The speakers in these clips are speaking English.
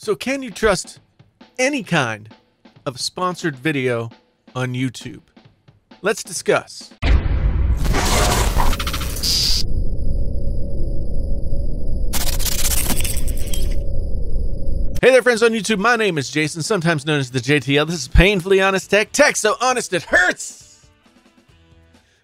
So can you trust any kind of sponsored video on YouTube? Let's discuss. Hey there, friends on YouTube. My name is Jason, sometimes known as the JTL. This is Painfully Honest Tech, so honest it hurts.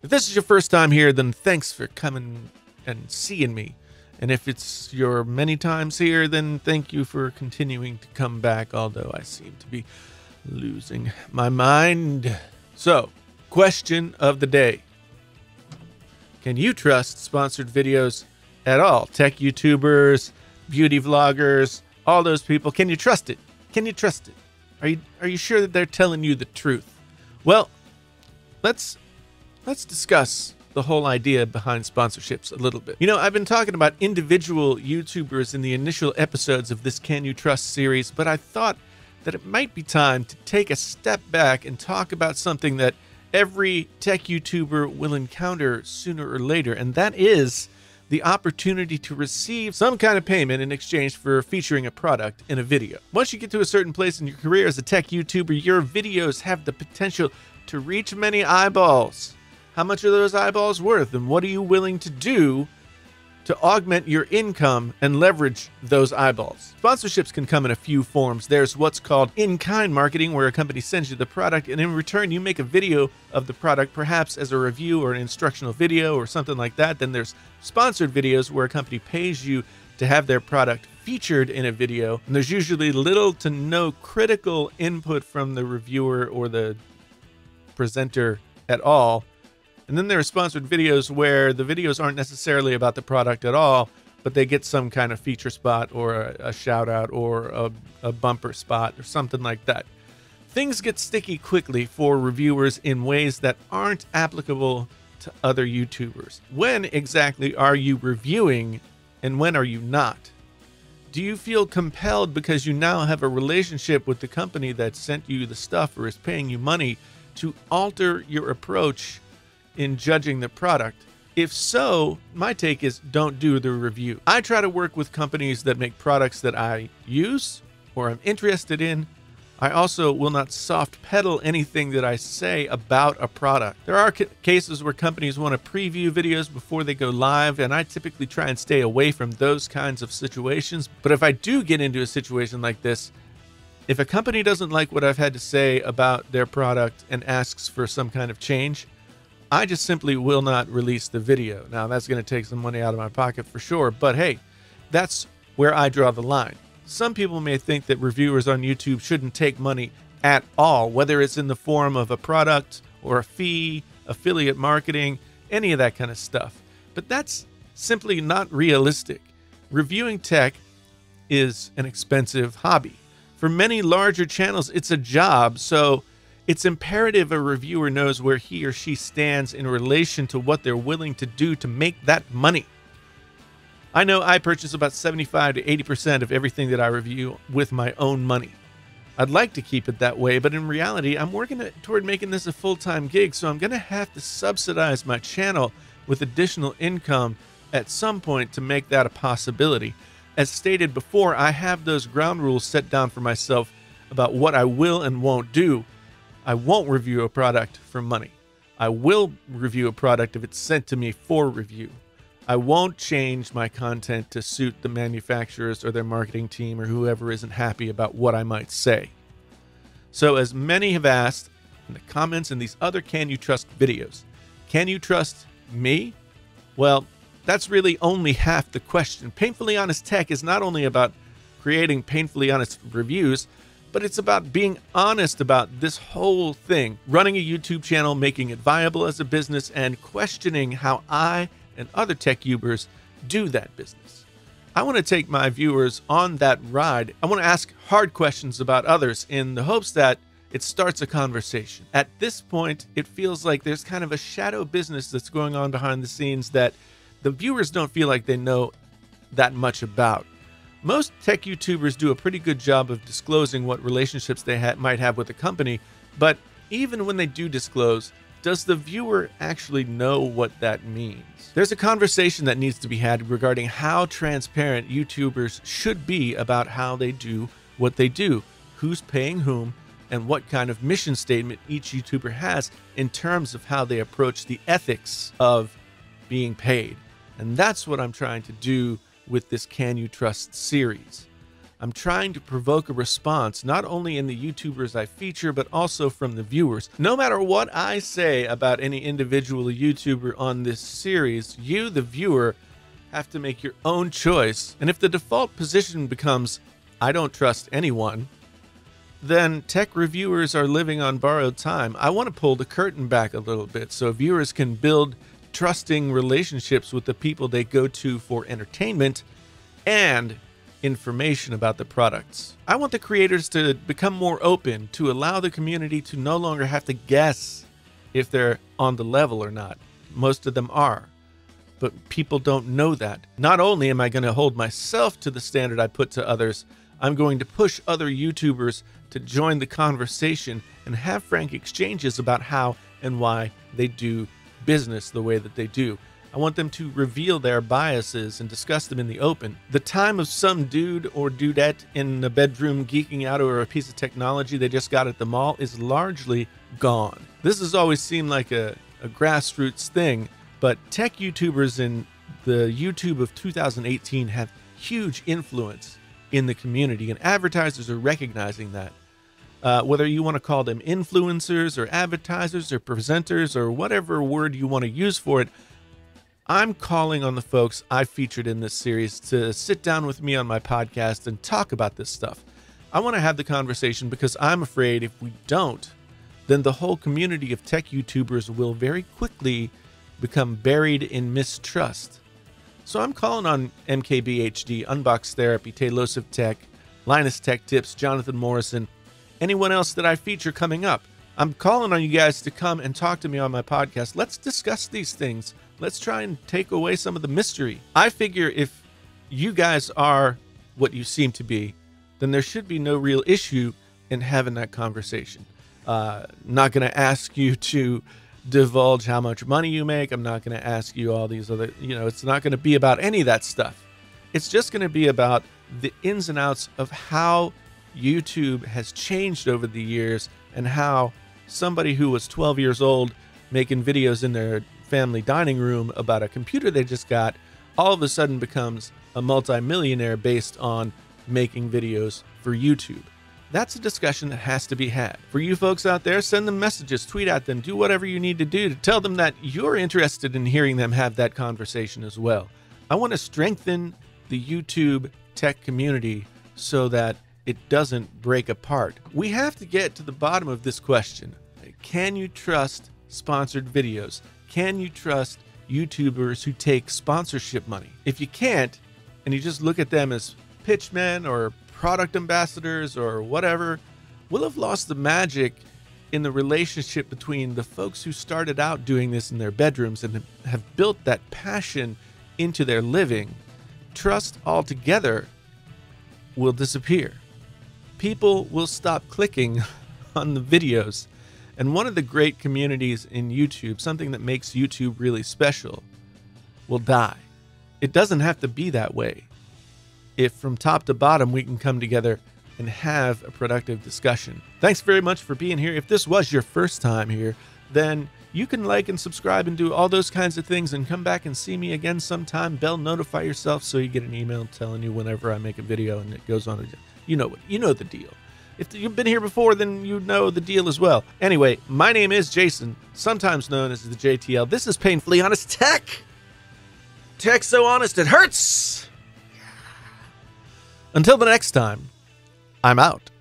If this is your first time here, then thanks for coming and seeing me. And if it's your many times here, then thank you for continuing to come back, although I seem to be losing my mind. So, question of the day. Can you trust sponsored videos at all? Tech YouTubers, beauty vloggers, all those people, can you trust it? Can you trust it? Are you sure that they're telling you the truth? Well, let's discuss the whole idea behind sponsorships a little bit. You know, I've been talking about individual YouTubers in the initial episodes of this Can You Trust series, but I thought that it might be time to take a step back and talk about something that every tech YouTuber will encounter sooner or later, and that is the opportunity to receive some kind of payment in exchange for featuring a product in a video. Once you get to a certain place in your career as a tech YouTuber, your videos have the potential to reach many eyeballs. How much are those eyeballs worth, and what are you willing to do to augment your income and leverage those eyeballs? Sponsorships can come in a few forms. There's what's called in-kind marketing, where a company sends you the product, and in return you make a video of the product, perhaps as a review or an instructional video or something like that. Then there's sponsored videos, where a company pays you to have their product featured in a video, and there's usually little to no critical input from the reviewer or the presenter at all. And then there are sponsored videos where the videos aren't necessarily about the product at all, but they get some kind of feature spot or a shout out or a bumper spot or something like that. Things get sticky quickly for reviewers in ways that aren't applicable to other YouTubers. When exactly are you reviewing and when are you not? Do you feel compelled because you now have a relationship with the company that sent you the stuff or is paying you money to alter your approach in judging the product? If so, my take is don't do the review. I try to work with companies that make products that I use or I'm interested in. I also will not soft pedal anything that I say about a product. There are cases where companies want to preview videos before they go live, and I typically try and stay away from those kinds of situations. But if I do get into a situation like this, if a company doesn't like what I've had to say about their product and asks for some kind of change, I just simply will not release the video. Now, that's going to take some money out of my pocket for sure, but hey, that's where I draw the line. Some people may think that reviewers on YouTube shouldn't take money at all, whether it's in the form of a product or a fee, affiliate marketing, any of that kind of stuff. But that's simply not realistic. Reviewing tech is an expensive hobby. For many larger channels, it's a job, so it's imperative a reviewer knows where he or she stands in relation to what they're willing to do to make that money. I know I purchase about 75 to 80% of everything that I review with my own money. I'd like to keep it that way, but in reality, I'm working toward making this a full-time gig, so I'm going to have to subsidize my channel with additional income at some point to make that a possibility. As stated before, I have those ground rules set down for myself about what I will and won't do. I won't review a product for money. I will review a product if it's sent to me for review. I won't change my content to suit the manufacturers or their marketing team or whoever isn't happy about what I might say. So, as many have asked in the comments in these other Can You Trust videos, can you trust me? Well, that's really only half the question. Painfully Honest Tech is not only about creating painfully honest reviews, but it's about being honest about this whole thing, running a YouTube channel, making it viable as a business, and questioning how I and other tech YouTubers do that business. I want to take my viewers on that ride. I want to ask hard questions about others in the hopes that it starts a conversation. At this point, it feels like there's kind of a shadow business that's going on behind the scenes that the viewers don't feel like they know that much about. Most tech YouTubers do a pretty good job of disclosing what relationships they might have with a company, but even when they do disclose, does the viewer actually know what that means? There's a conversation that needs to be had regarding how transparent YouTubers should be about how they do what they do, who's paying whom, and what kind of mission statement each YouTuber has in terms of how they approach the ethics of being paid. And that's what I'm trying to do with this Can You Trust series. I'm trying to provoke a response not only in the YouTubers I feature, but also from the viewers. No matter what I say about any individual YouTuber on this series, you, the viewer, have to make your own choice. And if the default position becomes, I don't trust anyone, then tech reviewers are living on borrowed time. I want to pull the curtain back a little bit so viewers can build trusting relationships with the people they go to for entertainment and information about the products. I want the creators to become more open, to allow the community to no longer have to guess if they're on the level or not. Most of them are, but people don't know that. Not only am I going to hold myself to the standard I put to others, I'm going to push other YouTubers to join the conversation and have frank exchanges about how and why they do business the way that they do. I want them to reveal their biases and discuss them in the open. The time of some dude or dudette in the bedroom geeking out over a piece of technology they just got at the mall is largely gone. This has always seemed like a grassroots thing, but tech YouTubers in the YouTube of 2018 have huge influence in the community, and advertisers are recognizing that. Whether you want to call them influencers or advertisers or presenters or whatever word you want to use for it, I'm calling on the folks I featured in this series to sit down with me on my podcast and talk about this stuff. I want to have the conversation because I'm afraid if we don't, then the whole community of tech YouTubers will very quickly become buried in mistrust. So I'm calling on MKBHD, Unbox Therapy, Taylor Tech, Linus Tech Tips, Jonathan Morrison, anyone else that I feature coming up. I'm calling on you guys to come and talk to me on my podcast. Let's discuss these things. Let's try and take away some of the mystery. I figure if you guys are what you seem to be, then there should be no real issue in having that conversation. Not going to ask you to divulge how much money you make. I'm not going to ask you all these other, it's not going to be about any of that stuff. It's just going to be about the ins and outs of how YouTube has changed over the years and how somebody who was 12 years old making videos in their family dining room about a computer they just got all of a sudden becomes a multimillionaire based on making videos for YouTube. That's a discussion that has to be had. For you folks out there, send them messages, tweet at them, do whatever you need to do to tell them that you're interested in hearing them have that conversation as well. I want to strengthen the YouTube tech community so that it doesn't break apart. We have to get to the bottom of this question. Can you trust sponsored videos? Can you trust YouTubers who take sponsorship money? If you can't, and you just look at them as pitchmen or product ambassadors or whatever, we'll have lost the magic in the relationship between the folks who started out doing this in their bedrooms and have built that passion into their living. Trust altogether will disappear. People will stop clicking on the videos. And one of the great communities in YouTube, something that makes YouTube really special, will die. It doesn't have to be that way. If from top to bottom we can come together and have a productive discussion. Thanks very much for being here. If this was your first time here, then you can like and subscribe and do all those kinds of things and come back and see me again sometime. Bell notify yourself so you get an email telling you whenever I make a video and it goes on. You know the deal. If you've been here before, then you know the deal as well. Anyway, my name is Jason, sometimes known as the JTL. This is Painfully Honest Tech. Tech so honest it hurts. Until the next time, I'm out.